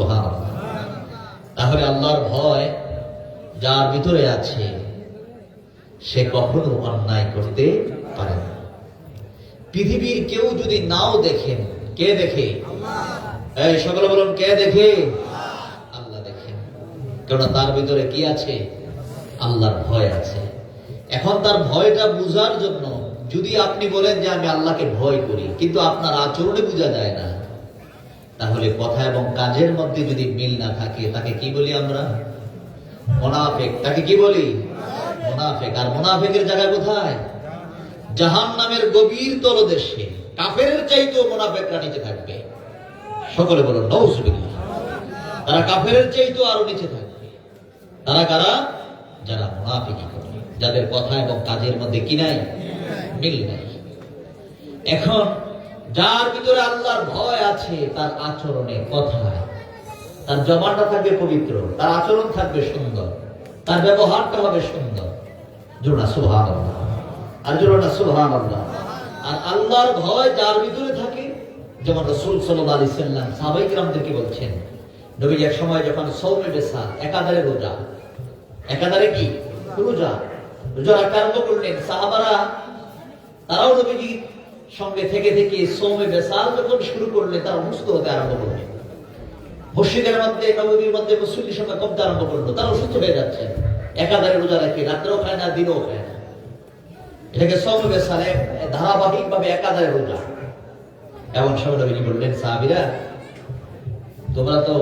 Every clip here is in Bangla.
সুবহানাল্লাহ। তাহলে আল্লাহর ভয় যার ভিতরে আছে সে কখনো অন্যায় করতে পারে না। পৃথিবীর কেউ যদি নাও দেখেন, কে দেখে? এই সকলে বলুন, কে দেখে? আল্লাহ দেখেন। কেননা তার ভিতরে কি আছে? আল্লাহর ভয় আছে। এখন তার ভয়টা বুঝার জন্য যদি আপনি বলেন যে আমি আল্লাহকে ভয় করি, কিন্তু আপনার আচরণে বোঝা যায় না, তাহলে কথা এবং কাজের মধ্যে যদি মিল না থাকে, তাকে কি বলি আমরা? মুনাফিক। তাকে কি বলি? মুনাফিক। আর মুনাফিকের জায়গা কোথায়? জাহান্নামের গভীর তলদেশে। কাফেরের চাইতেও মুনাফিকরা নিচে থাকবে। সকলে বলুন নাউযুবিল্লাহ। তারা কাফেরের চাইতেও আরো নিচে থাকবে। তারা কারা? যারা মুনাফিকি করে, যাদের কথা এবং কাজের মধ্যে কি নাই? মিল নাই। এখন যার ভিতরে আল্লাহর ভয় আছে, তার আচরণে, কথায়, তার জবানটা থাকবে পবিত্র, তার আচরণ থাকবে সুন্দর, তার ব্যবহারটা হবে সুন্দর। জোড়া সুবহানাল্লাহ। আর জোড়া সুবহানাল্লাহ। আর আল্লাহর ভয় যার ভিতরে থাকে, যেমন রাসূল সাল্লাল্লাহু আলাইহি সাল্লাম সাহাবায়ে কিরামদেরকে বলছেন, নবীজি এক সময় যখন সওমে বেসা, একাধারে রোজা, একাধারে কি রোজা, রোজা রাখতে আরম্ভ করলেন, সাহাবারা তারাও নবীজির সঙ্গে থেকে থেকে সওমে বেসাল যখন শুরু করলেন, তারা মুস্ত হতে আরম্ভ করলেন। মসজিদের মধ্যে, নববীর মধ্যে মুসল্লির সংখ্যা কমতে আরম্ভ করলো, তারা অসুস্থ হয়ে যাচ্ছে। একাধারে রোজা রাখে, রাত্রেও খায় না, দিনও খায় না। এটাকে সওমে বেসাল, ধারাবাহিক ভাবে একাধারে রোজা। এমন সময় নবীজি বললেন, সাহাবীরা তোমরা তো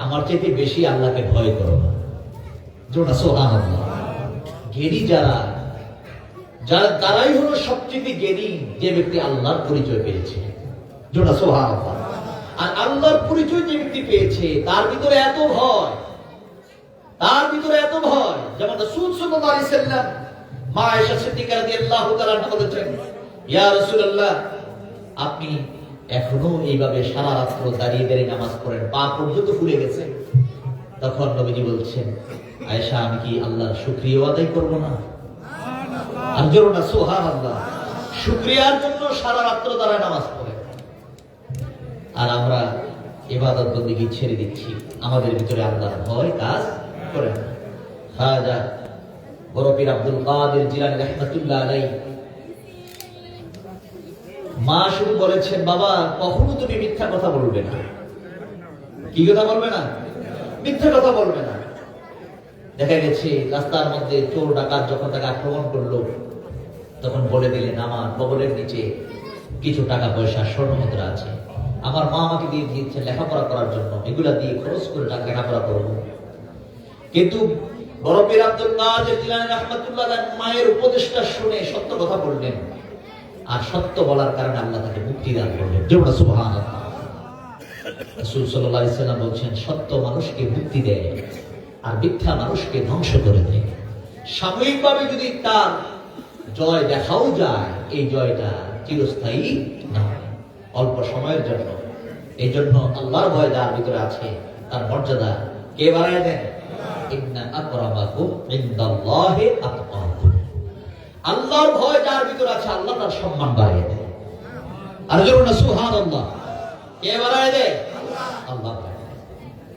আমার চাইতে বেশি আল্লাহকে ভয় করো না। জোড়া সুবহানাল্লাহ। জ্ঞানী যারা, যারা তারাই হলো সবচেয়ে জ্ঞানী, যে ব্যক্তি আল্লাহর পরিচয় পেয়েছে। জোড়া সুবহানাল্লাহ। আর আল্লাহর পরিচয় যে ব্যক্তি পেয়েছে, তার ভিতরে এত ভয়, তার ভিতরে এত ভয়। যেমন রাসূল সাল্লাল্লাহু আলাইহি সাল্লাম মা আয়েশা সিদ্দিকা রাদিয়াল্লাহু তাআলা বলেছেন, ইয়া রাসূলুল্লাহ, আপনি এখনো এইভাবে সারা রাত্র দাঁড়িয়ে দাঁড়িয়ে নামাজ পড়েন, পা পর্যন্ত ফুলে গেছে। তখন নবীজি বলছেন, আয়েশা, আমি কি আল্লাহর শুকরিয়া আদায় করব না? আর জোরে না সুবহানাল্লাহ। শুকরিয়ার জন্য সারা রাত্র দাঁড়ায় নামাজ পড়ে। আর আমরা ইবাদত বন্দেগী ছেড়ে দিচ্ছি, আমাদের ভিতরে আল্লাহর ভয় কাজ করে না। খাজা বড় পীর আব্দুল কাদের জিলানী রাহমাতুল্লাহ আলাইহি মা শুধু বলেছেন, বাবা কখনো তুমি মিথ্যা কথা বলবে না। কি কথা বলবে না? মিথ্যা কথা বলবে না। দেখা গেছে রাস্তার মধ্যে চোর ডাকাত যখন তাকে আক্রমণ করলো, তখন বলে দিলেন, আমার বগলের নিচে কিছু টাকা পয়সা স্বর্ণ মুদ্রা আছে, আমার মা আমাকে দিয়ে দিয়েছে লেখাপড়া করার জন্য, এগুলা দিয়ে খরচ করে টাকা লেখাপড়া করবো। কিন্তু বড় পীর আব্দুল কাদের জিলানী রাহমাতুল্লাহ আলাইহি মায়ের উপদেশটা শুনে সত্য কথা বললেন। আর সত্য বলার কারণে আল্লাহ তাকে মুক্তি দান করলেন। জোরে সুবহানাল্লাহ। রাসূল সাল্লাল্লাহু আলাইহি সাল্লাম বলেছেন, সত্য মানুষকে মুক্তি দেয় আর মিথ্যা মানুষকে ধ্বংস করে দেয়। সাময়িকভাবে যদি তার জয় দেখাও যায়, এই জয়টা চিরস্থায়ী নয়, অল্প সময়ের জন্য। এই জন্য আল্লাহর ভয় যার ভিতরে আছে, তার মর্যাদা কে বাড়ায় দেন? ইন্না আকরামাকুম ইনদাল্লাহি আতকাকুম। আল্লাহর ভয় যার ভিতরে আছে, আল্লাহ তার সম্মান বাড়িয়ে দেয়। আর জোরে সুবহানাল্লাহ। কে বাড়ায় দেয়? আল্লাহ।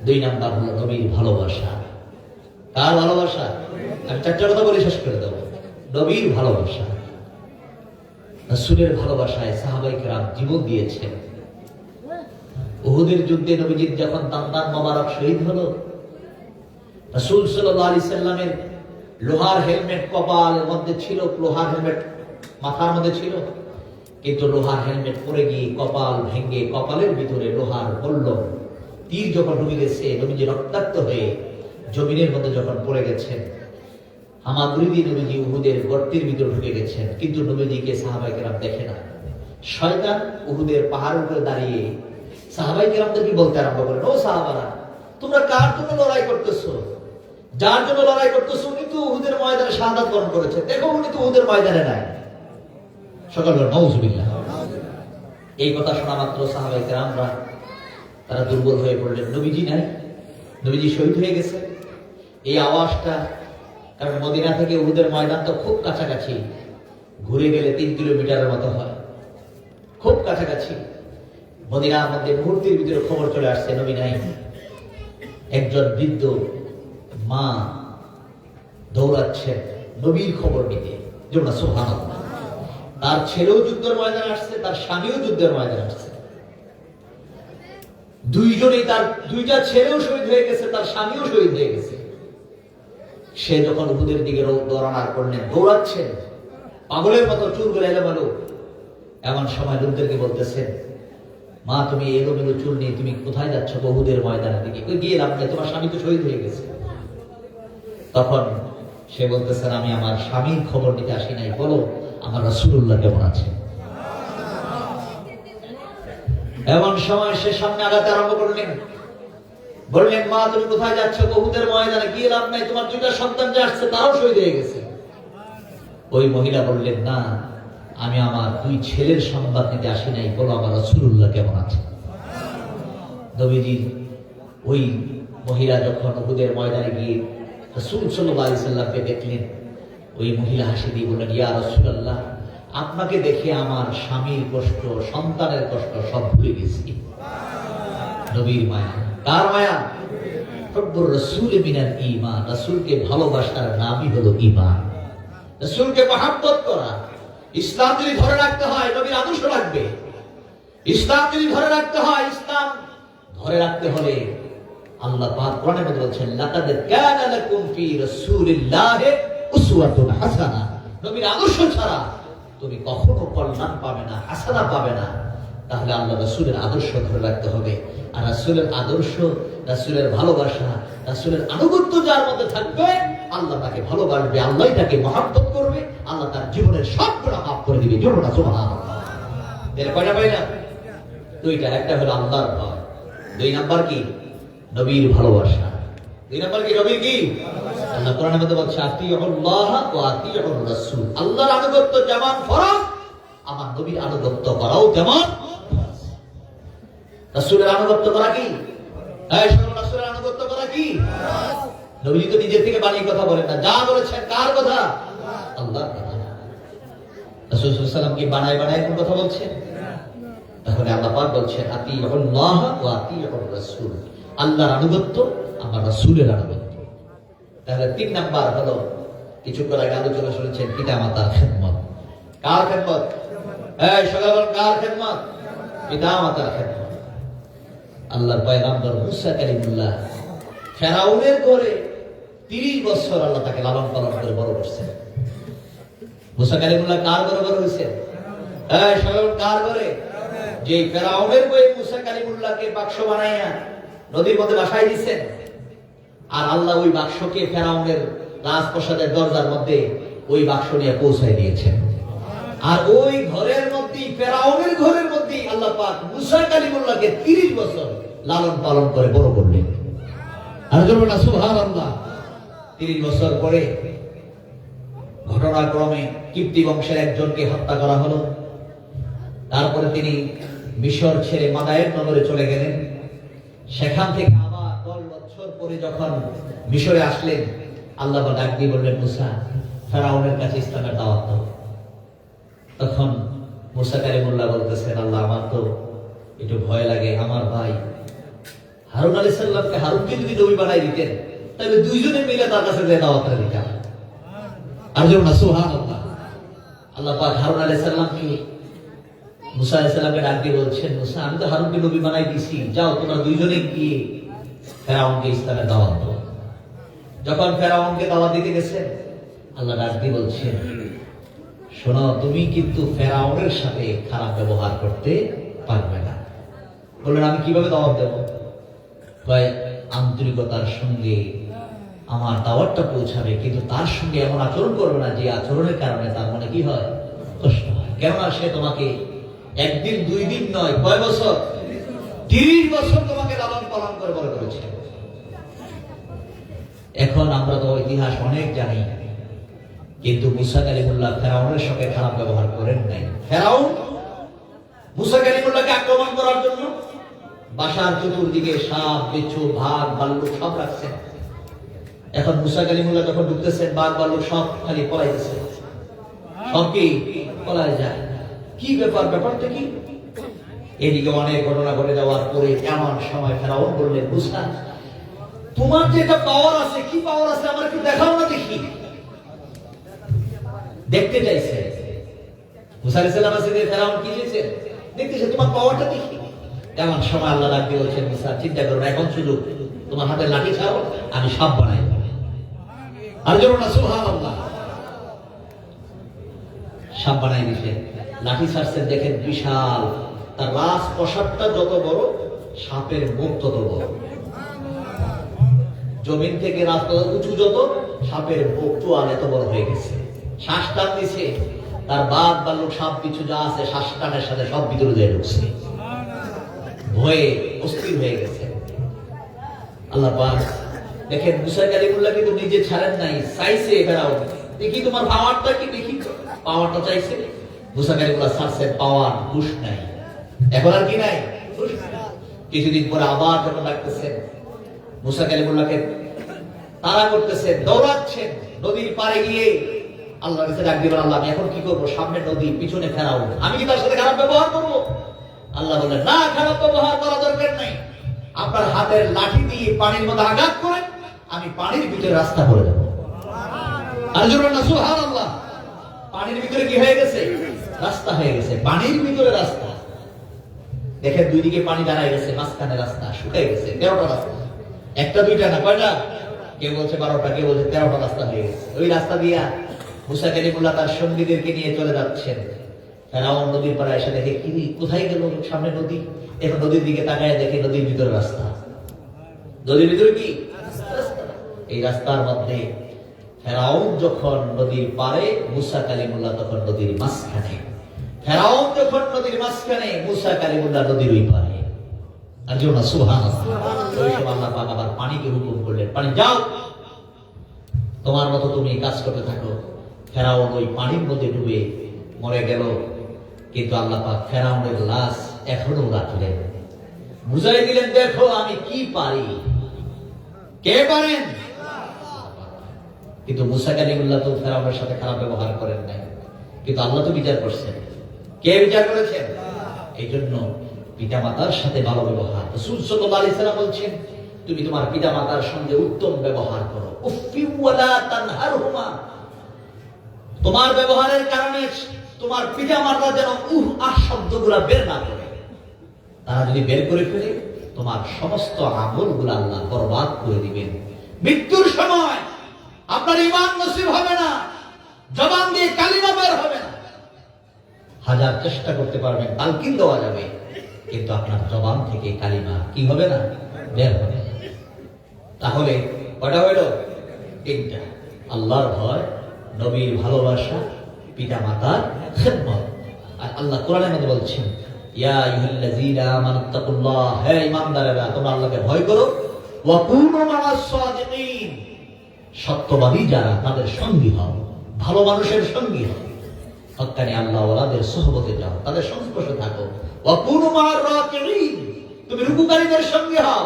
দুই নাম্বার হলো নবীর ভালোবাসা। কার ভালোবাসা? আমি চারটা কথা বলে শেষ করে দেবো। নবীর ভালোবাসা, রাসূলের ভালোবাসায় সাহাবায়ে কেরাম জীবন দিয়েছেন। উহুদের যুদ্ধে নবীজির যখন দান্দান মোবারক শহীদ হলো, রাসূল সাল্লাল্লাহু আলাইহি সাল্লামের লোহার হেলমেট কপালের মধ্যে ছিল, লোহার হেলমেট মাথার মধ্যে ছিল, কিন্তু লোহার হেলমেট পরে গিয়ে কপাল ভেঙে কপালের ভিতরে লোহার বলল, তীর যখন ঢুকে গেছে, নবীজি রক্তাক্ত হয়ে জমিনের মধ্যে যখন পড়ে গেছেন, হামাগুড়ি নবীজি উহুদের গর্তের ভিতরে ঢুকে গেছেন, কিন্তু নবীজিকে সাহাবায়ে কেরাম দেখে না। শয়তান উহুদের পাহাড়ের উপরে দাঁড়িয়ে সাহাবায়ে কেরামদেরকে বলতে আরম্ভ করেন, ও সাহাবারা, তোমরা কার জন্য লড়াই করতেছো? যার জন্য লড়াই করতেছো উনি তো উহুদের ময়দানে শাহাদাত বরণ করেছে, দেখো উনি তো উহুদের ময়দানে নাই। সকল বলেন নাউযুবিল্লাহ। এই কথা শোনা মাত্র সাহাবায়ে কেরামরা তারা দুর্বল হয়ে পড়লেন, নবীজি নাই, নবীজি শহীদ হয়ে গেছে। এই আওয়াজটা, কারণ মদিনা থেকে উহুদের ময়দান তো খুব কাছাকাছি, ঘুরে গেলে 3 কিলোমিটারের মতো হয়, খুব কাছাকাছি। মদিনার মধ্যে মুহূর্তের ভিতরে খবর চলে আসছে, নবী নাই। একজন বৃদ্ধ মা দৌড়াচ্ছেন নবীর খবর নিতে, যেমন সুবহানাল্লাহ। তার ছেলেও যুদ্ধের ময়দানে আসছে, তার স্বামীও যুদ্ধের ময়দানে আসছে। দুইজনেই, তার দুইটা ছেলেও শহীদ হয়ে গেছে, তার স্বামীও শহীদ হয়ে গেছে। সে যখন উহুদের দিকে দৌড়ানোর করলেন, দৌড়াচ্ছেন পাগলের মতো, চুলগুলো এলোমেলো। এমন সময় লোকদেরকে বলতেছেন, মা তুমি এলোমেলো চুল নিয়ে তুমি কোথায় যাচ্ছ? উহুদের ময়দানের দিকে। গিয়ে লাভ নেই, তোমার স্বামী তো শহীদ হয়ে গেছে। তখন সে বলতেছেন, আমি আমার স্বামীর খবর নিতে আসি নাই, বলো আমার রাসূলুল্লাহ কেমন আছে? এমন সময় সে সামনে আগাতে আরম্ভ করলেন, বললেন, মা তুমি কোথায় যাচ্ছ? উহুদের ময়দানে। গিয়ে লাভ নাই, তোমার দুইটা সন্তান যে আসছে তারাও শহীদ হয়ে গেছে। ওই মহিলা বললেন, না আমি আমার দুই ছেলের সংবাদ নিতে আসি নাই, বলো আমার রাসূলুল্লাহ কেমন আছে? নবীজি ওই মহিলা যখন উহুদের ময়দানে গিয়ে রাসূল সাল্লাল্লাহু আলাইহি সাল্লামকে দেখলেন, ওই মহিলা হাসি দিয়ে বললেন, ইয়া রাসূলুল্লাহ, আপনাকে দেখে আমার স্বামীর কষ্ট, সন্তানের কষ্ট সব ভুলে গেছি। নবীর মায়া, কার মায়া? হুব্বুর রাসূল মিনাল ঈমান। রাসূলকে ভালোবাসার নামই হলো ঈমান। রাসূলকে মহব্বত করা। ইসলাম যদি ধরে রাখতে হয় নবীর আদর্শ রাখবে। ইসলাম যদি ধরে রাখতে হয়, ইসলাম ধরে রাখতে হলে আল্লাহ পাক কোরআনে বলছেন, লাকাদ কানা লাকুম ফি রাসূলিল্লাহি উসওয়াতুন হাসানাহ। নবীর আদর্শ ছাড়া তুমি কখনো কল্যাণ পাবে না, হাসানা পাবে না। তাহলে আল্লাহ রাসূলের আদর্শ ধরে রাখতে হবে। আর রাসূলের আদর্শ, রাসূলের ভালোবাসা, রাসূলের আনুগত্য যার মধ্যে থাকবে, আল্লাহ তাকে ভালোবাসবে, আল্লাহ তাকে মহব্বত করবে, আল্লাহ তার জীবনের সব গুনাহ মাফ করে দিবে। জোরে বলো সুবহানাল্লাহ। এর কয়টা পাই না? দুইটা। একটা হলো আল্লাহর ভয়, দুই নাম্বার কি? নবীর ভালোবাসা। দুই নাম্বার কি? নবীর কি? আল্লাহ কোরআনের মধ্যে বলছে, আতিউল্লাহ ওয়া আতিউর রাসূল। আল্লাহর আনুগত্য যেমন ফরজ, আমার নবীর আনুগত্য করাও তেমন ফরজ। রাসূলের আনুগত্য করা কি? রাসূলের আনুগত্য করা কি? নবী তো নিজের থেকে বানিয়ে কথা বলেন না, যা বলেছেন কার কথা? আল্লাহর কথা। রাসূল সাল্লাল্লাহু আলাইহি ওয়াসাল্লাম কি বানায় বানায় কোন কথা বলছেন? তাহলে আল্লাহ পাক বলছেন, আতিউল্লাহ ওয়া আতিউর রাসূল। আল্লাহর আনুগত্য, আমার রাসূলের আনুগত্য। তাহলে তিন নাম্বার হলো, কিছুক্ষণ আগে আলোচনা শুনেছেন, পিতামাতার খেদমত। কার খেদমত? সবাই বলেন, কার খেদমত? পিতামাতার খেদমত। আল্লাহর পয়গম্বর মুসা কালিমুল্লাহ ফেরাউনের ঘরে 30 বছর আল্লাহ তাকে লালন পালন করে বড় করছেন। মুসা কালিমুল্লাহ কার ঘরে বড় হয়েছেন? সবাই কার ঘরে? যে ফেরাউনের বই মুসা কালিমুল্লাহকে বাক্স বানাইয়া নদীর মধ্যে বাসায় দিচ্ছেন। আর আল্লাহ ওই বাক্সকে ফেরাউনের রাজপ্রাসাদের দরজার মধ্যে ওই বাক্স নিয়ে পৌঁছায় দিয়েছেন। আর ওই ঘরের মধ্যে, ফেরাউনের ঘরের মধ্যে আল্লাহ পাক মুসা কালিমুল্লাহকে 30 বছর লালন পালন করে বড় করলেন। আর জন্য না সুবহানাল্লাহ। 30 বছর পরে ঘটনাক্রমে কিপ্তি বংশের একজনকে হত্যা করা হলো। তারপরে তিনি মিশর ছেড়ে মাদায়েন নগরে চলে গেলেন। সেখান থেকে আবার 10 বছর পরে যখন মিশরে আসলেন, আল্লাহ ডাক দিয়ে বললেন, মুসা ফেরাউনের কাছে ইসলামের দাওয়াত দাও। তখন মুসা কালিমুল্লাহ বলতেছেন, আল্লাহ আমার তো একটু ভয় লাগে, আমার ভাই হারুন আলাইহিস সালামকে, হারুনকে যদি নবী বানাই দিতেন তাহলে দুইজনে মিলে তার কাছে যে দাওয়াতটা দিতাম। আর যেমন না সুবহানাল্লাহ। আল্লাহ পাক হারুন আলাইহিস সালামকে, মুসা আলাইহিস সালামকে ডাক দিয়ে বলছেন, মুসা আমি তো হারুনকে নবী বানাই দিছি, যাও তোমরা দুইজনে গিয়ে ফেরাউনকে ইসলামের দাওয়াত দাও। যখন ফেরাউনকে দাওয়াত দিতে গেছেন, আল্লাহ ডাক দিয়ে বলছেন, শোনো তুমি কিন্তু ফেরাউনের সাথে খারাপ ব্যবহার করতে পারবে না। বললেন, আমি কিভাবে দাওয়াত দেব? আন্তরিকতার সঙ্গে আমার দাওয়াতটা পৌঁছাবে, কিন্তু তার সঙ্গে এমন আচরণ করবে না যে আচরণের কারণে তার মনে কি হয়? কষ্ট হয়। কেননা সে তোমাকে একদিন দুই দিন নয়, কয় বছর? 30 বছর তোমাকে লালন পালন করে বড় করেছে। এখন আমরা তো ইতিহাস অনেক জানি, কিন্তু মুসা কালিমুল্লাহ ফেরাউনের সঙ্গে খারাপ ব্যবহার করেন নাই। ফেরাউন মুসা কালিমুল্লাহকে আক্রমণ করার জন্য বাসার চতুর্দিকে সাপ, বিচ্ছু, বাঘ, ভাল্লুক সব রাখছেন। এখন মুসা কালিমুল্লাহ যখন ঢুকতেছেন, বাঘ, ভাল্লুক সব খালি পলাইতেছে, সব কি পলায় যায়। কি ব্যাপার? ব্যাপারটা কি? এদিকে অনেক ঘটনা ঘটে যাওয়ার পরে এমন সময় ফেরাউন বললেন, মুসা তোমার যে একটা পাওয়ার আছে, কি পাওয়ার আছে আমার একটু দেখাও না দেখি। দেখতে চাইছে মুসা আলাইহিস সালাম আছে যে ফেরাউন কি চেয়েছে, দেখতেছে তোমার পাওয়ারটা দেখি। এমন সময় আল্লাহ ডাক দিয়ে বলছেন, মুসা চিন্তা করো না, এখন সুযোগ, তোমার হাতে লাঠি ছাড়ো, আমি সাপ বানাই দেব। আর জন্য না সুবহানাল্লাহ, সাপ বানাই দিছে। লাঠি ছাড়ছেন, দেখেন বিশাল, তার রাস প্রসাদটা যত বড়, সাপের মুখ তত বড়। জমিন থেকে রাস্তা উঁচু যত, সাপের মুখ চোয়াল এত বড় হয়ে গেছে। শ্বাস টান দিছে, তার বাঘ ভাল্লুক সাপ কিছু যা আছে শ্বাস টানের সাথে সব ভিতরে দিয়ে ঢুকছে, ভয়ে অস্থির হয়ে গেছে। আল্লাহ পাক দেখেন মুসা কালিমুল্লাহ কিন্তু নিজে ছাড়েন নাই, চাইছে ফেরাউন দেখি তোমার পাওয়ারটা কি দেখি, পাওয়ারটা চাইছে। মুসা কালিমুল্লাহ ছাড়ছেন, পাওয়ার হুশ নাই, এখন আর কি নাই, হুশ নাই। কিছুদিন পরে আবার যখন ডাকতেছেন, মুসা কালিমুল্লাহকে তাড়া করতেছেন, দৌড়াচ্ছেন, নদীর পাড়ে গিয়ে আল্লাহর কাছে ডাক দিবেন, আল্লাহ আমি এখন কি করবো, সামনে নদী, পিছনে ফেরাউন, আমি কি তার সাথে খারাপ ব্যবহার করবো? আল্লাহ বললেন, না, খারাপ ব্যবহার করা দরকার নাই, আপনার হাতের লাঠি দিয়ে পানির মধ্যে আঘাত করেন, আমি পানির ভিতরে রাস্তা করে দেবো। আর জোরে না সুবহানাল্লাহ। পানির ভিতরে কি হয়ে গেছে, রাস্তা হয়ে গেছে, পানির ভিতরে রাস্তা। দেখেন দুই দিকে পানি দাঁড়ায় গেছে, মাঝখানে রাস্তা শুকিয়ে গেছে, 13টা রাস্তা, একটা দুইটা না, কয়টা? কেউ বলছে 12টা, কেউ বলছে 13টা রাস্তা হয়ে গেছে। ওই রাস্তা দিয়া মুসা কালিমুল্লাহ তার সঙ্গীদেরকে নিয়ে চলে যাচ্ছেন। ফেরাউন নদীর পাড়ে এসে দেখে, কি কোথায় গেল, সামনে নদী। এখন নদীর দিকে তাকায় দেখে নদীর ভিতরে রাস্তা। নদীর ভিতরে কি রাস্তা? এই রাস্তার মধ্যে ফেরাউন যখন নদীর পাড়ে, মুসা কালিমুল্লাহ তখন নদীর মাঝখানে। ফেরাউন যখন নদীর মাঝখানে, মুসা কালিমুল্লাহ নদীর ওই পাড়ে। আর যেও না সুবহানাল্লাহ। ওই সময় আল্লাহ পাক আবার পানিকে হুকুম করলেন, পানি যাও, তোমার মতো তুমি কাজ করতে থাকো। ফেরাউন ওই পানির মধ্যে ডুবে মরে গেল। কিন্তু আল্লাহ পাক ফেরাউনের লাশ এখনো রাখলেন, বুঝাই দিলেন, দেখো আমি কি পারি। কে পারেন? কিন্তু মুসা কালিমুল্লাহ তো ফেরাউনের সাথে খারাপ ব্যবহার করেন নাই, কিন্তু আল্লাহ তো বিচার করছেন। কে বিচার করেছেন? এই জন্য পিতামাতার সাথে ভালো ব্যবহার। রাসূল সাল্লাল্লাহু আলাইহি সাল্লাম বলছেন, তুমি তোমার পিতামাতার সঙ্গে উত্তম ব্যবহার করো। উফি ওয়ালা তানহারহুমা, তোমার ব্যবহারের কারণে তোমার পিতামাতা যেন আহ শব্দগুলা বের না করে। তারা যদি বের করে ফেলে, তোমার সমস্ত আমলগুলো আল্লাহ বরবাদ করে দিবেন। মৃত্যুর সময় আপনার ঈমান নসিব হবে না, জবান দিয়ে কালিমা বের হবে না। হাজার চেষ্টা করতে পারবেন, তালকিন দেওয়া যাবে, কিন্তু আপনার জবান থেকে কালিমা কি হবে না, বের হবে না। তাহলে কয়টা হইল? 3টা। আল্লাহর ভয়, নবীর ভালোবাসা, পিতা মাতার খেদমত। আর আল্লাহ কোরআনের মধ্যে বলছেন, ইয়া আইয়ুহাল্লাযীনা আমানুত্তাকুল্লাহ, হে ঈমানদারেরা তোমরা আল্লাহকে ভয় করো, ওয়া কুনু মা'আস সাদিকিন, সত্যবাদী যারা তাদের সঙ্গী হও, ভালো মানুষের সঙ্গী হও, হক্কানি আল্লাহ ওয়ালাদের সুহবতে যাও, তাদের সংস্পর্শে থাকো। ওয়া কুনু মা'আর রাকিঈন, তুমি রুকুকারীদের সঙ্গী হও,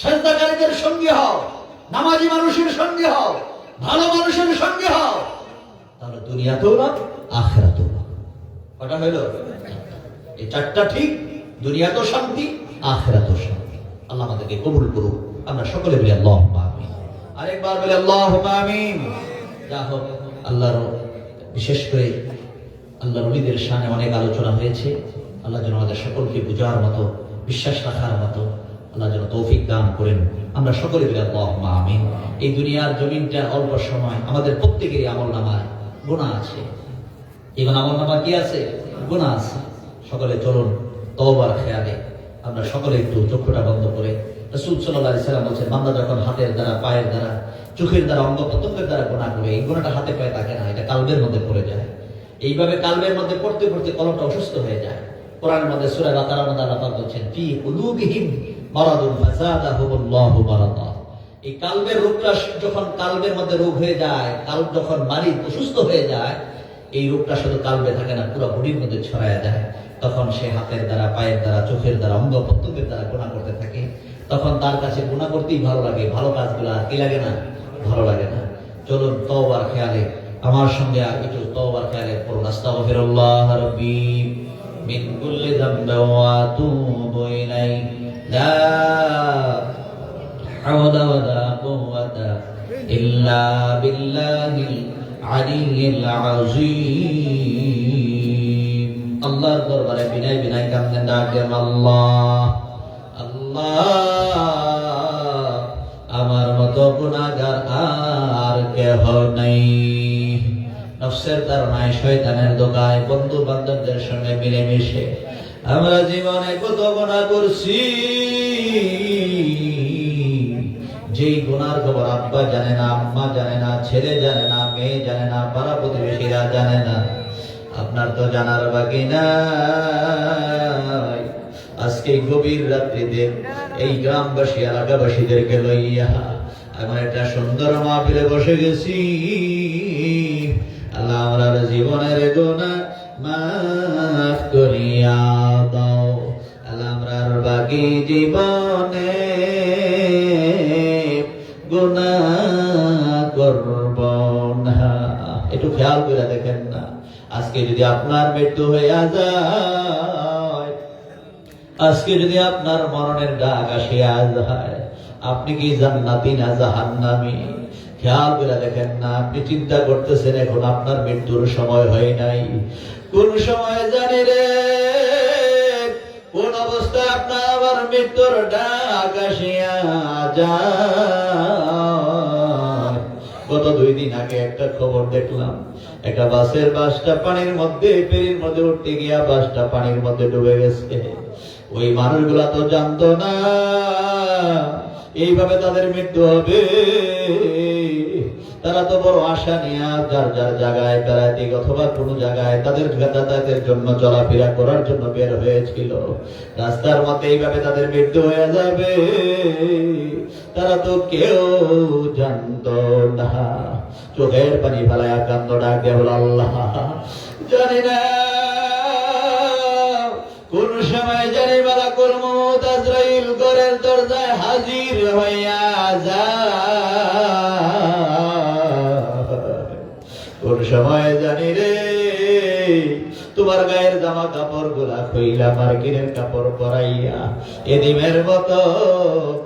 সিজদাকারীদের সঙ্গী হও, নামাজি মানুষের সঙ্গী হও, ভালো মানুষের সঙ্গী হও, তাহলে দুনিয়াতেও না আখিরাতেও না। কটা হইল? এই 4টা ঠিক, দুনিয়াতেও শান্তি, আখিরাতেও শান্তি। আল্লাহ আমাদেরকে কবুল করুন। আমরা সকলে বলি আল্লাহুম্মা আমিন। আরেকবার বলি আল্লাহুম্মা আমিন। যা হোক, আল্লাহর বিশেষ করে আল্লাহর ওলিদের শানে অনেক আলোচনা হয়েছে। আল্লাহ যেন আমাদের সকলকে বুঝার মতো, বিশ্বাস রাখার মতো আল্লাহ যেন তৌফিক দান করেন। আমরা সকলে বলি আল্লাহুম্মা আমিন। এই দুনিয়ার জমিনটা অল্প সময়, আমাদের প্রত্যেকেরই আমলনামায় গুনাহ আছে। এবং আমলনামা কি আছে? গুনাহ আছে। সকলে চলুন তওবার খেয়ালে আমরা সকলে একটু চক্ষুটা বন্ধ করে, রাসূল সাল্লাল্লাহু আলাইহি সাল্লাম বলেছেন, বান্দা যখন হাতের দ্বারা, পায়ের দ্বারা, চোখের দ্বারা, অঙ্গ প্রত্যঙ্গের দ্বারা গুনাহ করে, এই গুনাহটা হাতে পায়ে থাকে না, এটা কালবের মধ্যে পড়ে যায়। এইভাবে কালবের মধ্যে পড়তে পড়তে কলবটা অসুস্থ হয়ে যায়। কোরআনের মধ্যে সূরা বাকারার মধ্যে আল্লাহ পাক বলেছেন, ফি কুলুবিহিম মারাদুন ফাযাদাহুমুল্লাহু মারাদা। এই কালবের রোগটা যখন কালবের মধ্যে রোগ হয়ে যায়, কালব যখন মারিদ অসুস্থ হয়ে যায়, এই রোগটা শুধু কালবে থাকে না, পুরো বডির মধ্যে ছড়ায় যায়। তখন সে হাতের দ্বারা, পায়ের দ্বারা, চোখের দ্বারা, অঙ্গ প্রত্যঙ্গের দ্বারা গুনাহ করতে থাকে। তখন তার কাছে গুনাহ করতেই ভালো লাগে, ভালো কাজগুলো আর কি লাগে না, ভালো লাগে না। চলুন তওবার খেয়ালে আমার সঙ্গে একটু তওবার খেয়ালে পড়ুন, আস্তাগফিরুল্লাহ রাব্বি মিন কুল্লি যামবিন ওয়া আতুবু ইলাইহি লা حول ولا قوة إلا بالله العلي العظيم الله দরবারে বিনয় বিনয় কান্দে ডাকেন আল্লাহ আল্লাহ আমার মতো গুনাহগার আর কেহ নাই নফসের তাড়নায় শয়তানের দোকায় বন্ধু বান্ধবদের সঙ্গে মিলেমিশে আমরা জীবনে কত গুনাহ করছি যেই গুনার খবর আব্বা জানে না আম্মা জানে না ছেলে জানে না মেয়ে জানে না পাড়া প্রতিবেশীরা জানে না আপনার তো জানার বাকি নাই আজকে গভীর রাত্রিতে এই গ্রামবাসী এলাকাবাসীদেরকে লইয়া এমন একটা সুন্দর মাহফিলে বসে গেছি আল্লাহ আমার জীবনের গুনাহ মাফ করিয়া দাও আল্লাহ আমার বাকি জীবনে গুনাহ করব না একটু খেয়াল করে দেখেন না আজকে যদি আপনার মৃত্যু হইয়া যায় আজকে যদি আপনার মরণের ডাক আসিয়া যায় আপনি কি জান্নাতি না জাহান্নামী খেয়াল করে দেখেন না আপনি চিন্তা করতেছেন এখন আপনার মৃত্যুর সময় হয় নাই কোন সময় জানি রে কোন অবস্থায় আপনার আবার মৃত্যুর ডাক আসিয়া যায় গত 2 দিন আগে একটা খবর দেখলাম একটা বাসটা পানির মধ্যে ফেরির মধ্যে উঠতে গিয়া বাসটা পানির মধ্যে ডুবে গেছে ওই মানুষগুলা তো জানতো না এইভাবে তাদের মৃত্যু হবে তারা তো বড় আশা নিয়ে যার যার জায়গায় বেড়াইতে অথবা কোনো জায়গায় তাদের যাতায়াতের জন্য চলাফেরা করার জন্য বের হয়েছিল রাস্তার মধ্যে এইভাবে তাদের মৃত্যু হয়ে যাবে তারা তো কেউ জানতো না চোখের পানি ফেলায় কান্দ ডাক দিয়ে বলল আল্লাহ জানি না কোন সময় জানি মালাকুল মউত আজরাইল ঘরের দরজায় হাজির হইয়া যায় কোন সময় জানি রে তোমার গায়ের জামা কাপড় গুলা খুইলা মার্কিনের কাপড় পরাইয়া এদিমের মতো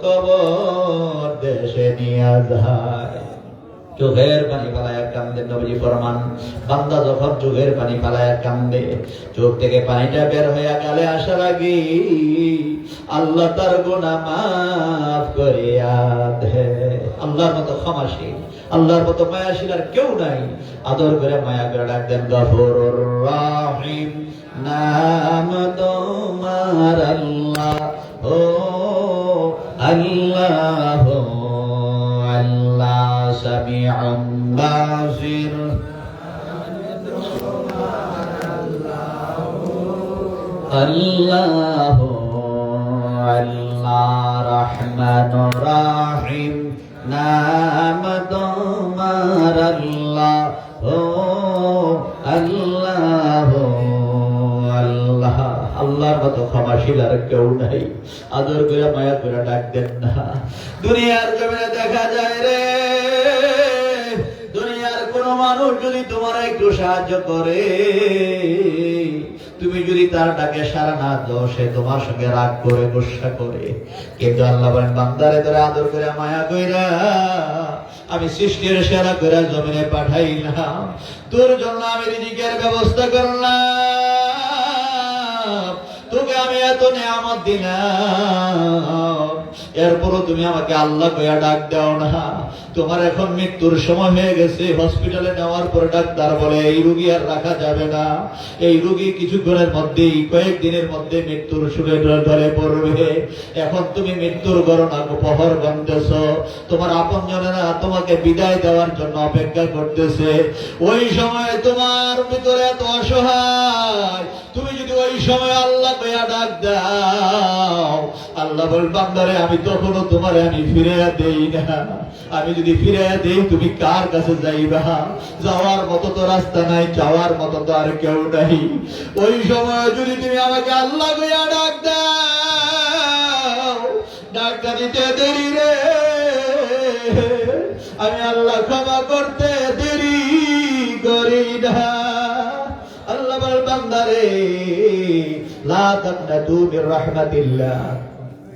কবর দেশে নিয়ে যায় চোখের পানি পালায়া কান্দে নবীজি ফরমান বান্দা যখন চোখের পানি পালায়া কান্দে চোখ থেকে পানিটা বের হইয়া গালে আসার আগে আল্লাহ তার গুনাহ মাফ করিয়া দেয় আল্লাহর মতো ক্ষমাশীল আল্লাহর মতো মায়াশীল আর কেউ নাই আদর করে মায়া করে ডাক দেন গফুরুর রহিম নাম তোমার আল্লাহ ও আল্লাহ আল্লাহ সামিউন বাসির আল্লাহ আল্লাহ রহমানুর রহিম নাম তোমার আল্লাহ ও আল্লাহ আল্লাহ আল্লাহর মতো ক্ষমাশীল আর কেউ নাই আদর করে মায়া করে ডাক দেন না দুনিয়ার জমিনে দেখা যায় রে দুনিয়ার কোন মানুষ যদি তোমার একটু সাহায্য করে তুমি যদি তার ডাকে সাড়া না দাও সে তোমার সঙ্গে রাগ করে গুসা করে কিন্তু আল্লাহ বলেন বান্দারে তোরে আদর করে মায়া কইরা আমি সৃষ্টির সেরা করে জমিনে পাঠাইলাম তোর জন্য আমি রিজিকের ব্যবস্থা করলাম তোকে আমি এত নিয়ামত দিলাম এরপরও তুমি আমাকে আল্লাহ কইয়া ডাক দাও না তোমার এখন মৃত্যুর সময় হয়ে গেছে হসপিটালে নেওয়ার পরে ডাক্তার বলে এই রোগী আর রাখা যাবে না এই রোগী কিছুক্ষণের মধ্যেই কয়েকদিনের মধ্যে মৃত্যুর সুরে ধরে পড়বে এখন তুমি মৃত্যুর গণনা প্রহর গন্তেছ তোমার আপনজনেরা তোমাকে বিদায় দেওয়ার জন্য অপেক্ষা করতেছে ওই সময় তোমার ভিতরে এত অসহায় তুমি যদি ওই সময় আল্লাহ কইয়া ডাক দাও আল্লাহ বল বান্দারে আমি তখনও তোমারে আমি ফিরাইয়া দেই না আমি যদি ফিরাইয়া দেই তুমি কার কাছে যাইবা যাওয়ার মতো তো রাস্তা নাই যাওয়ার মতো তো আর কেউ নাই ওই সময় যদি তুমি আমাকে আল্লাহ কইয়া ডাক দাও ডাকটা দিতে দেরি রে আমি আল্লাহ ক্ষমা করতে দেরি করি না আল্লাহ বল বান্দারে লা তাকনাতু মির রাহমাতিল্লাহ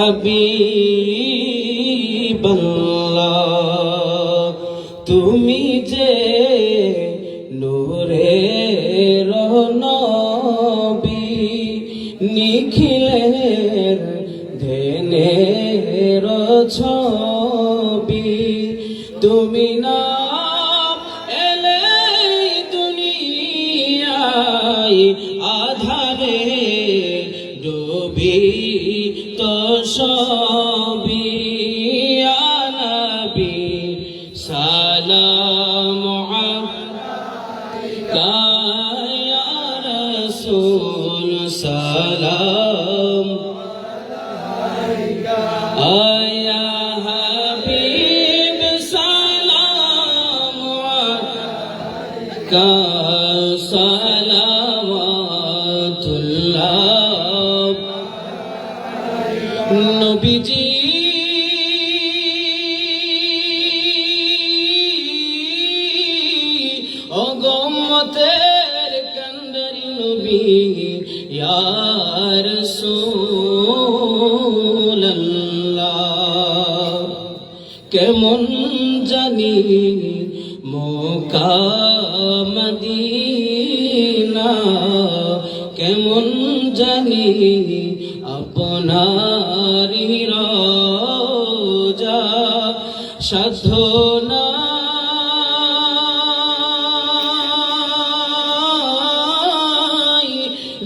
হাবিবাল্লাহ তুমি যে নূরের নবী নিখিলের ধ্যানের ছবি তুমি না এলে দুনিয়ায় আধারে ডুবি তো সবই ইয়া নবী সালাম আলাইকা ইয়া রাসূল সালাম আলাইকা ইয়া হাবিব সালাম আলাইকা সালাওয়াতুল্লাহ নবীজি অগমতের কান্ডারি নবী ইয়া রাসূলুল্লাহ কেমন জানি মক্কা মদিনা কেমন জানি আপনারি রোজা সাধনা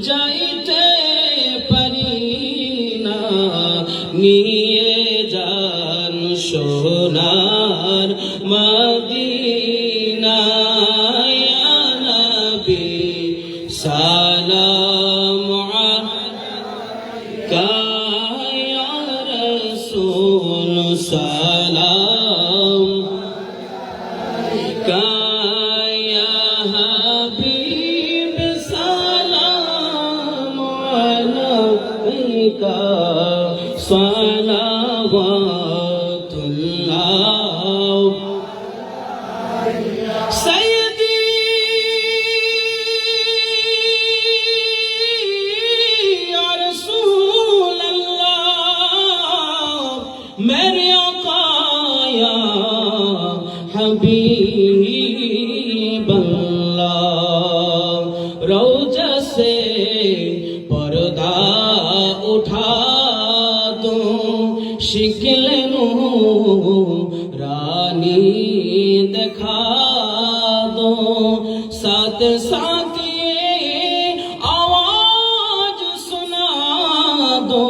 যাইতে পারি না নিয়ে যান সোনার মদিনা ইয়া নবী সালাম আলাইকা ইয়া রাসূল সালাম আলাইকা ইয়া হাবিব সালাম আলাইকা সালাওয়াতুল্লাহ সাইয়্যিদি ইয়া রাসূলুল্লাহ মেরে আকা ইয়া হাবিবাল্লাহ রওজা से पर्दा उठा दो शिकले रानी दिखा दो साथ साथ ये आवाज सुना दो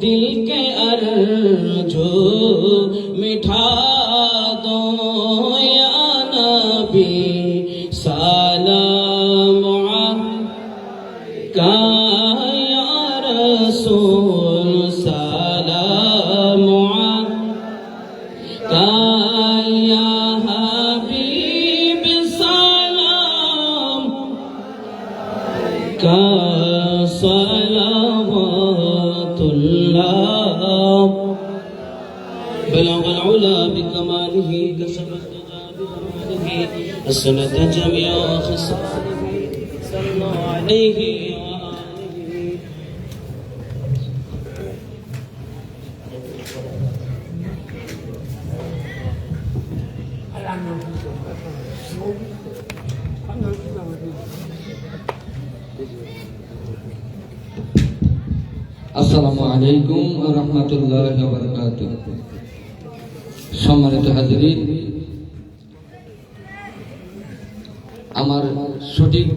दिल के अर्जो मिठा दो या नबी सलाम आलैका या रसूल सलाम आलैका या हबीब सलाम आलैका सलावतुल्लाह بلغ العلا بكماله كشف الدجى بجماله السنة جميع خصاله صلى الله عليه وآله আসসালামু আলাইকুম ওয়া রাহমাতুল্লাহি ওয়া বারাকাতুহু। সম্মানিত হাজিরিন, আমার সঠিক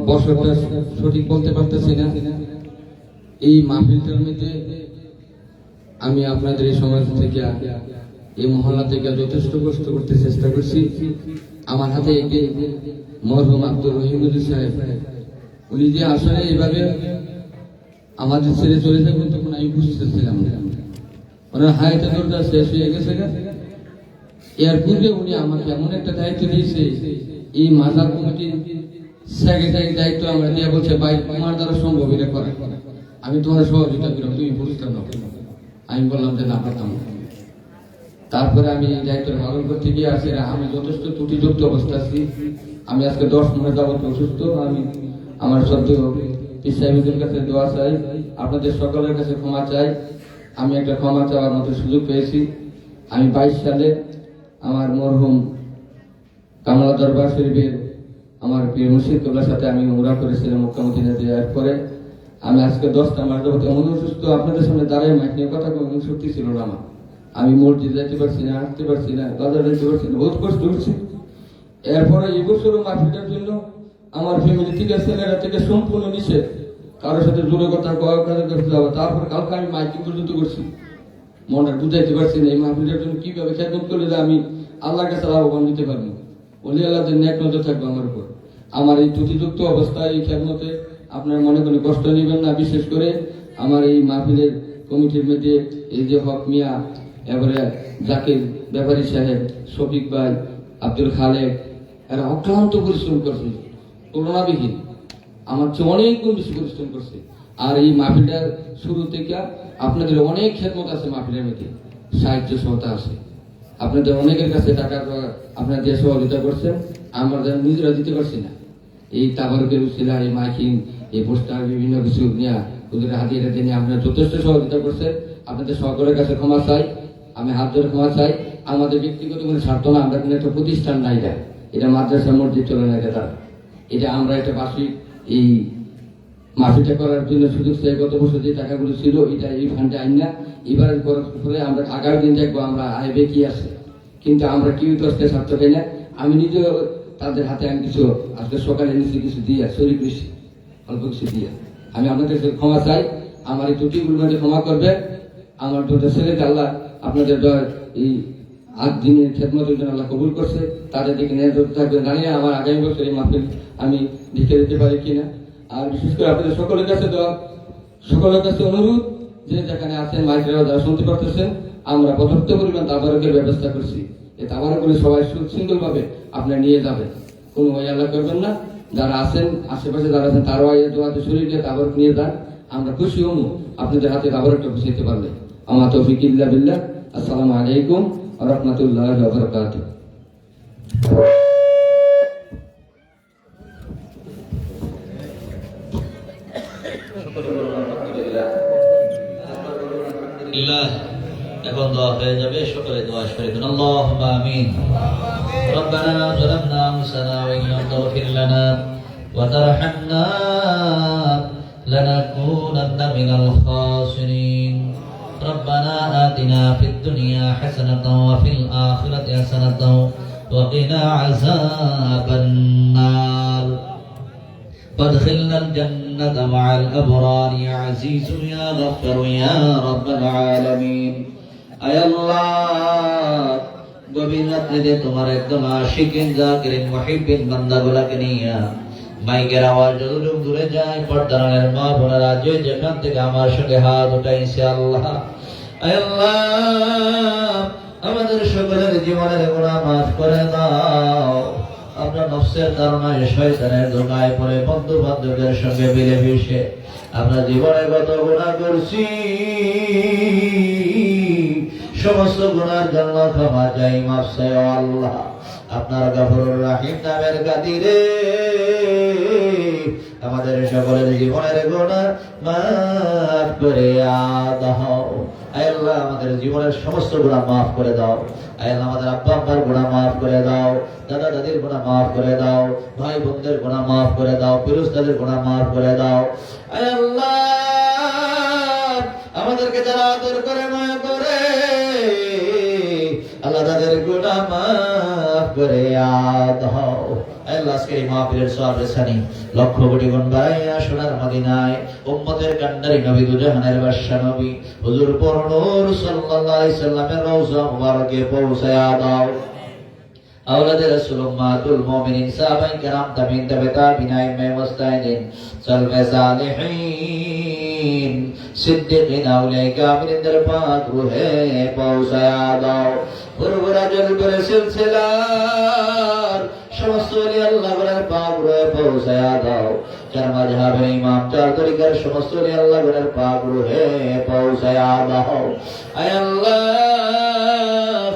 বছরটা সঠিক বলতে পারতেছি না। এই মাহফিলটার মধ্যে আমি আপনাদের এই সমাজ থেকে এই মহল্লা থেকে যথেষ্ট কষ্ট করতে চেষ্টা করছি। আমার হাতে একটি মরহুম আব্দুর রহিমুল সাহেব, উনি যে আসলে এইভাবে আমাদের ছেড়ে চলে যাবেন তখন আমি বুঝতেছিলাম না। ওনার হায়াতটা শেষ হয়ে গেছে। এর পূর্বে উনি আমাকে এমন একটা দায়িত্ব দিয়েছে, এই মাজার কমিটির সেক্রেটারি দায়িত্ব আমরা দিয়ে বলছে, ভাই তোমার দ্বারা সম্ভব এটা করা, আমি তোমার সহযোগিতা করলাম, তুমি বুঝতে না। আমি বললাম যে না পারতাম। তারপরে আমি এই দায়িত্ব পালন করতে গিয়ে আসি, আমি যথেষ্ট ত্রুটিযুক্ত অবস্থা আছি। আমি আজকে 10 মিনিট যাবত অসুস্থ। আমি আমার সত্ত্বেও পীর সাহেবের কাছে দোয়া চাই, আপনাদের সকলের কাছে ক্ষমা চাই। আমি একটা ক্ষমা চাওয়ার মতো সুযোগ পেয়েছি। আমি 22 সালে আমার মরহুম কামলা দরবার শরীফের আমার পীর মুর্শিদ কেবলার সাথে আমি উমরা করেছিলাম মক্কা মদিনাতে। এরপরে আমি আজকে 10টা মাস যাবত এমন অসুস্থ, আপনাদের সামনে দাঁড়ায় মাইক নিয়ে কথা কোনো শক্তি ছিল না আমার। আমি মসজিদ যেতে পারছি না, আসতে পারছি না, বাজার যেতে পারছি না, বহুত কষ্ট হচ্ছে। এরপরে এই বছরও মাহফিলের জন্য আমার ফ্যামিলি থেকে ছেলেরা থেকে সম্পূর্ণ নিষেধ, কারোর সাথে জোরে কথা কওয়া কাজে করতে যাবো। তারপর কালকে আমি মাইকিং পর্যন্ত করছি, মনটা বুঝাইতে পারছি না এই মাহফিলের জন্য কিভাবে খেদমত করলে যে আমি আল্লাহর কাছে লাভবান নিতে পারবো, বলি আল্লাহদের ন্যাক নজর থাকবে আমার উপর। আমার এই ত্রুটিযুক্ত অবস্থায় এই খেদমতে আপনার মনে কোনো কষ্ট নেবেন না। বিশেষ করে আমার এই মাহফিলের কমিটির মধ্যে এই যে হক মিয়া, এবারে জাকির ব্যাপারী সাহেব, শফিক ভাই, আব্দুল খালেক, এরা অক্লান্ত পরিশ্রম করছে, তুলনাবিহীন আমার চেয়ে অনেক গুণ বেশি পরিশ্রম করছে। আর এই মাহফিলটার শুরু থেকে আপনাদের অনেক খেদমত আছে, মাহফিলের মধ্যে সাহায্য সহতা আছে, আপনাদের অনেকের কাছে টাকা আপনারা দিয়ে সহযোগিতা করছেন, আমরা যেন নিজেরা দিতে পারছি না। এই তাবারকের উসিলা, এই মাইকিং, এই পোস্টার, বিভিন্ন কিছু নিয়ে ওদের হাতিয়ে নিয়ে আপনারা যথেষ্ট সহযোগিতা করছেন। আপনাদের সকলের কাছে ক্ষমা চাই, আমি হাত ধরে ক্ষমা চাই। আমাদের ব্যক্তিগত কোনো স্বার্থ না, আমরা কোনো একটা প্রতিষ্ঠান নাই, এটা মাদ্রাসা মসজিদ চলে না, এটা আমরা একটা বার্ষিক এই মাফিটা করার জন্য সুযোগ চাই। গত বছর যে টাকাগুলো ছিল এটা এই ফান্ডে আইন না, এবারে করার পরে আমরা আগামী দিন দেখবো আমরা আইবে কি আছে, কিন্তু আমরা কেউ তো আজকে স্বার্থ পাই না। আমি নিজেও তাদের হাতে আমি কিছু আজকে সকালে নিচে কিছু দিয়ে শরীর কৃষি অল্প কিছু দিয়ে আমি আপনাদের ক্ষমা চাই। আমার এই ত্রুটিগুলো ক্ষমা করবে। আমার দুটো ছেলেকে আল্লাহ আপনাদের এই 8 দিনের খেদমতের জন্য আল্লাহ কবুল করছে, তাদের দিকে নিয়ে থাকবেন। জানি না আমার আগামী বছর এই মাহফিল আমি লিখে দিতে পারি কিনা। আর বিশেষ করে আপনাদের সকলের কাছে সকলের কাছে অনুরোধ, যে যেখানে আছেন মাইকেরা যারা শুনতে পারতেছেন, আমরা পর্যাপ্ত পরিমাণ তাবারকের ব্যবস্থা করছি। এই তাবারকগুলো সবাই সুশৃঙ্খল ভাবে আপনারা নিয়ে যাবেন, কোনো আল্লাহ করবেন না। যারা আছেন আশেপাশে যারা আছেন তারাও দোয়াতে শরীরে তাবারক নিয়ে যান। আমরা খুশি হব আপনাদের হাতে তাবারকটা বুঝাইতে পারলে। আমার তৌফিক ইল্লা বিল্লাহ। আসসালামু আলাইকুম ওয়া রাহমাতুল্লাহি ওয়া বারাকাতুহু। এখন দোয়া হয়ে যাবে, সকলে দোয়া শরীফ আল্লাহুম্মা আমিন। ربنا ظلمنا أنفسنا وإن لم تغفر لنا وترحمنا لنكونن من الخاسرين ربنا آتنا في الدنيا حسنة وفي الآخرة حسنة وقنا عذاب النار وادخلنا الجنة مع الأبرار يا عزيز يا غفار يا رب العالمين أي الله গভীর রাত্রিতে তোমার একদম আশিকিন জাকিরিন মুহিব্বিন বান্দাগুলোকে নিয়ে মাইকের আওয়াজ যতটুকু দূরে যায়, পর্দার মা বোনেরা যে যেখান থেকে আমার সঙ্গে হাত উঠাইছে আল্লাহ, আল্লাহ আমাদের সকলের জীবনের গুনাহ মাফ করে দাও। আমরা নফসের ধারণায় শয়তানের ধোঁকায় পড়ে বন্ধু বান্ধবদের সঙ্গে মিলে মিশে আমরা জীবনে কত গুনাহ করছি, সমস্ত গুনার জন্য ক্ষমা চাই, মাফ চাই আল্লাহ। আপনার গফুরুর রহিম নামের খাতিরে আমাদের সকলের জীবনের গুনাহ মাফ করে দাও। আল্লাহ আমাদের জীবনের সমস্ত গুনাহ মাফ করে দাও। আল্লাহ আমাদের আব্বা আম্মার গুনাহ মাফ করে দাও, দাদা দাদির গুনাহ মাফ করে দাও, ভাই বোনদের গুনাহ মাফ করে দাও, ফেরেশতাদের গুনাহ মাফ করে দাও। আল্লাহ আমাদেরকে যারা আদর করে মায়া করে আল্লাহ তাদের গুনাহ মাফ করে দাও। আল্লাহ আজকের এই মাহফিলের সওয়াবে সানি লক্ষ কোটি গুণ বাড়াইয়া সোনার মদিনায় উম্মতের কান্ডারি নবী দুজাহানের বাদশা নবী হুজুর পরনূর সাল্লাল্লাহু আলাইহি সাল্লামের রওজা মুবারকে পৌঁছায়া দাও। আওলাদে রাসূল উম্মাতুল মুমিনিন সাহাবায়ে কেরাম তাবিঈন তাবিঈন আইম্মায়ে মুস্তাহিদিন সালফে সালিহিন সিদ্দিকিন আউলিয়া কামিলদের পাক রুহে পৌঁছায়া দাও। ফুরফুরা জলবের সিলসিলার সমস্ত ওলি আল্লাহর পাক রুহে পৌঁছায়া দাও। চার মাযহাবের ইমাম, চার তরিকার সমস্ত ওলি আল্লাহর পাক রুহে পৌঁছায়া দাও। আয় আল্লাহ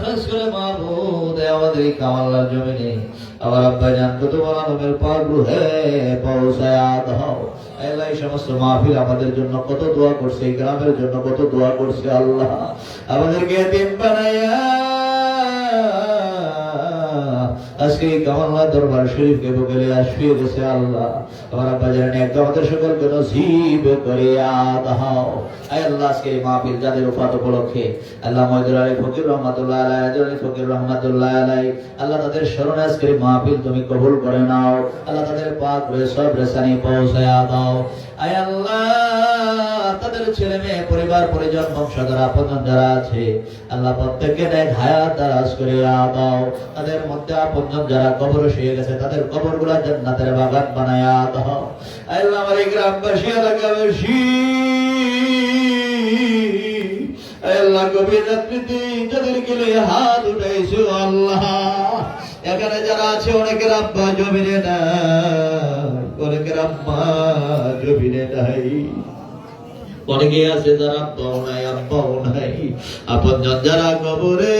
খাস করে মাবুদ আমাদের আমাদের এই কামাল্লার জমিনে আমার আব্বা জান তোমার আলমের পাক রুহে পৌঁছায়া দাও। আল্লাহ এই সমস্ত মাহফিল আমাদের জন্য কত দোয়া করছে, এই গ্রামের জন্য কত দোয়া করছে। আল্লাহ আমাদেরকে এতিম বানাইয়া আজকে এই কামাল্লা দরবার শরীফকে বুকেলে আসিয়ে গেছে। আল্লাহ আমার আব্বা জান একদম আমাদের সকলকে নসিব করিয়া দাও। আয় আল্লাহ আজকে এই মাহফিল যাদের ওফাত উপলক্ষে আল্লাহ মহিদুর আলী ফকির রহমাতুল্লাহ আলাইহি, আলী ফকির রহমাতুল্লাহ আলাইহি, আল্লাহ তাদের স্মরণে আজকের এই মাহফিল তুমি কবুল করে নাও। আল্লাহ তাদের পাক সব রেসানি পৌঁছায়া দাও। আয় আল্লাহ তাদের ছেলে মেয়ে পরিবার পরিজন বংশধর আপনজন যারা আছে আল্লাহ প্রত্যেককে নেক হায়াত দারাজ করিয়া দাও। তাদের মধ্যে আপনজন যারা কবর শুয়ে গেছে তাদের কবরগুলা জান্নাতের বাগান বানায়া দাও। আয় আল্লাহ আমার এই গ্রামবাসী এলাকাবাসী আল্লাহ গভীর রাত্রিতে যাদের গেলে হাত উঠাইছো আল্লাহ, এখানে যারা আছে অনেকের আব্বা জমিনে নাই, অনেকের আব্বা জমিনে নাই, অনেকে আছে যারা আব্বাও নাই আব্বাও নাই, আপনজন যারা কবরে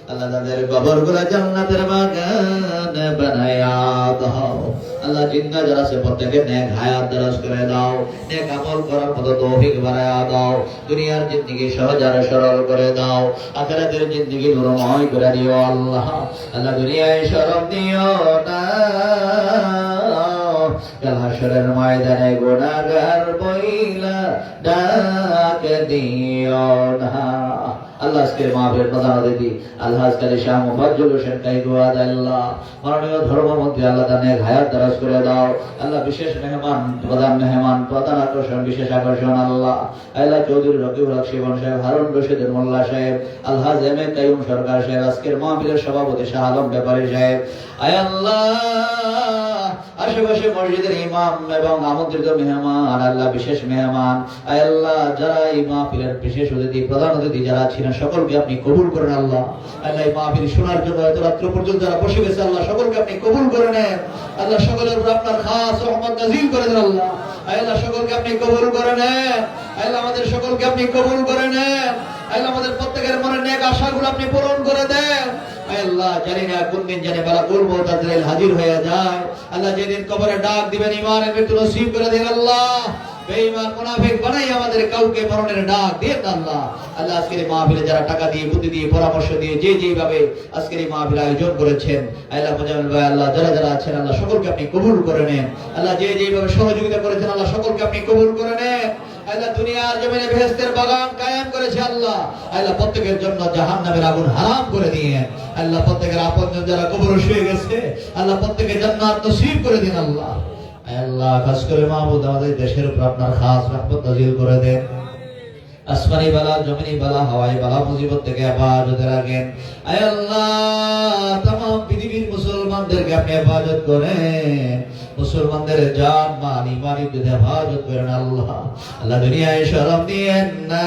আল্লাহ তাদের কবরগুলা জান্নাতের বাগান বানায়া দাও। আল্লাহ জিন্দা যারা আছে প্রত্যেকে নেক হায়াত দারাজ করে দাও, নেক আমল করার মতো তৌফিক বানায়া দাও। দুনিয়ার জিন্দেগি সহজ আর সরল করে দাও, আখিরাতের জিন্দেগি নূরময় করে দিও আল্লাহ। আল্লাহ দুনিয়ায় শরম দিও না, কাল হাশরের ময়দানে গুনাহগার বইলা ডাক দিও না। আল্লাহ আজকের মাহফিল প্রধান অতিথি আল্লাহ আজকাল শাহ মুফাজ্জল হোসেন কাইগুয়াদ আল্লাহ মাননীয় ধর্মমন্ত্রী আল্লাহ তার নেক হায়াত দারাজ করে দাও। আল্লাহ বিশেষ মেহমান প্রধান আকর্ষণ বিশেষ আকর্ষণ আল্লাহ আল্লাহ চৌধুরী রকিবুল হক শিবন সাহেব, হারুন রশিদ মোল্লা সাহেব, আল্লাহ এম এ কাইয়ুম সরকার সাহেব, আজকের মাহফিলের সভাপতি শাহ আলম ব্যাপারী সাহেব, আয় আল্লাহ আশেপাশে মসজিদের ইমাম এবং আমন্ত্রিত মেহমান আল্লাহ বিশেষ মেহমান, আয় আল্লাহ যারা এই মাহফিলের বিশেষ অতিথি প্রধান অতিথি যারা ছিলেন সকলকে আপনি কবুল করেন আল্লাহ। আল্লাহ এই মাহফিল শোনার জন্য এত রাত্র পর্যন্ত যারা বসে গেছে আল্লাহ সকলকে আপনি কবুল করে নেন। আল্লাহ সকলের উপর আপনার খাস রহমত নাযিল করে দেন আল্লাহ। আল্লাহ সকলকে আপনি কবুল করে নেন। আল্লাহ আমাদের সকলকে আপনি কবুল করে নেন। আল্লাহ আমাদের প্রত্যেকের মনের নেক আশাগুলো আপনি পূরণ করে দেন। আল্লাহ জানি না কোন দিন জানি বালা করবো তাদের হাজির হয়ে যায়। আল্লাহ যেদিন কবরে ডাক দিবেন ইমানের মৃত্যু নসিব করে দেন আল্লাহ। বেঈমান মুনাফিক বানাই আমাদের কাউকে মরণের ডাক দেন আল্লাহ। আল্লাহ আজকের মাহফিলে যারা টাকা দিয়ে বুদ্ধি দিয়ে পরামর্শ দিয়ে যেভাবে আজকের এই মাহফিল আয়োজন করেছেন আল্লাহ মুজামিল ভাই আল্লাহ যারা যারা আছেন আল্লাহ সকলকে আপনি কবুল করে নেন। আল্লাহ যেভাবে সহযোগিতা করেছেন আল্লাহ সকলকে আপনি কবুল করে নেন। আল্লাহ দুনিয়ার জমিনে বেহেশতের বাগান কায়েম করেছে আল্লাহ। আল্লাহ প্রত্যেকের জন্য জাহান্নামের আগুন হারাম করে দিয়েন আল্লাহ। প্রত্যেকের আপনজন যারা কবরে শুয়ে গেছে আল্লাহ প্রত্যেকে জান্নাত নসিব করে দিন আল্লাহ। আল্লাহ খাস করে মাহমুদ আমাদের দেশের উপর আপনার খাস রহমত নাযিল করে দেন। আসমানি বালা, জমিনি বালা, হাওয়াই বালা মুসিবত থেকে হেফাজতে রাখেন। আয় আল্লাহ तमाम পৃথিবীর মুসলমানদেরকে আপনি হেফাজত করেন। মুসলমানদের জান মাল ঈমান ইজ্জত হেফাজত করেন আল্লাহ। আল্লাহ দুনিয়ায় শরম দিয়েন না,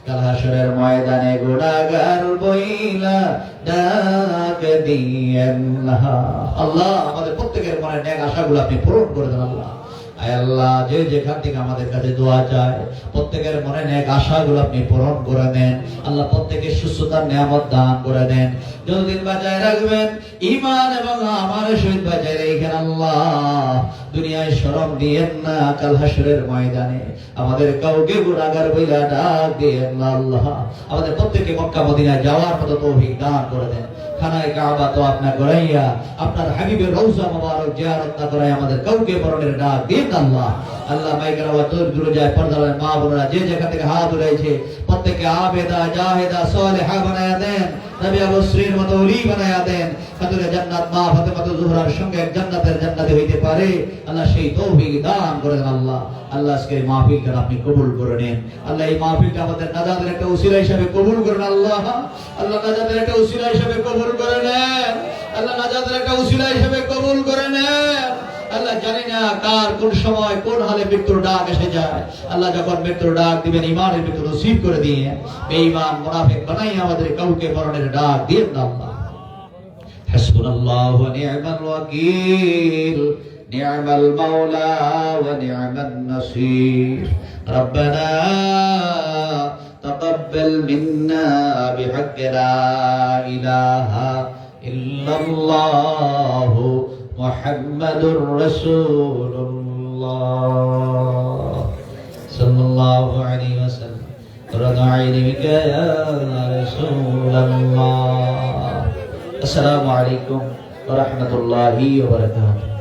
কাল হাশরের ময়দানে গুনাহগার বইলা ডাক দিয়েন না আল্লাহ। আমাদের প্রত্যেকের মনের নেক আশাগুলো আপনি পূরণ করে দেন আল্লাহ। আয় আল্লাহ যে যেখান থেকে আমাদের কাছে দোয়া চায় প্রত্যেকের মনে নেক আশাগুলো আপনি পূরণ করে দেন আল্লাহ। প্রত্যেকের সুস্থতার নিয়ামত দান করে দেন, যতদিন বাঁচায় রাখবেন ঈমান এবং আমানের সহিত বাঁচায় রেখেন আল্লাহ। দুনিয়ায় শরম দিয়েন না, কাল হাশরের ময়দানে আমাদের কাউকে গুনাহগার বইলা ডাক দিয়েন না আল্লাহ। আমাদের প্রত্যেককে মক্কা মদিনায় যাওয়ার মতো তৌফিক দান করে দেন। খানায় কাবা তো আপনার করাইয়া আপনার হাবিবের রওজা মোবারক জিয়ারত না করাই আমাদের কাউকে মরণের ডাক দিন আল্লাহ। আল্লাহ মাইকের আওয়াজ দূরে যায়, পর্দার মা বোনেরা যে যেখান থেকে হাত উঠাইছে প্রত্যেককে আবেদা জাহেদা সালেহা বানায়া দেন, নবী আবু বকরের মতো ওলি বানায়া দেন। খাতুনে জান্নাত মা ফাতেমা জোহরার সঙ্গে এক জান্নাতের জান্নাতে হইতে পারে আল্লাহ, সেই তৌফিক দান করেন আল্লাহ। আল্লাহ আজকে এই মাহফিলটা আপনি কবুল করে নেন আল্লাহ। এই মাহফিলটা আমাদের নাজাতের একটা উসিলা হিসেবে কবুল করেন আল্লাহ। আল্লাহ নাজাতের একটা উসিলা হিসেবে কবুল করে নেন আল্লাহ। নাজাতের একটা উসিলা হিসেবে কবুল করে নেন আল্লাহ। জানি না কার কোন সময় কোন হালে মৃত্যুর ডাক এসে যায় আল্লাহ। যখন মৃত্যুর ডাক দিবেন ইমানের মৃত্যু নসিব করে দিয়ে বেঈমান মুনাফিক বানাই আমাদের কাউকে মরণের ডাক দিয়েন না আল্লাহ। হাসবুনাল্লাহু ওয়া নি'মাল ওয়াকিল, নি'মাল মাওলা ওয়া নি'মান নাসির। রব্বানা তাকাব্বাল تقبل منا بحق لا إله إلا الله محمد رسول الله صلى الله عليه وسلم قرة عين بك يا رسول الله. السلام عليكم ورحمة الله وبركاته.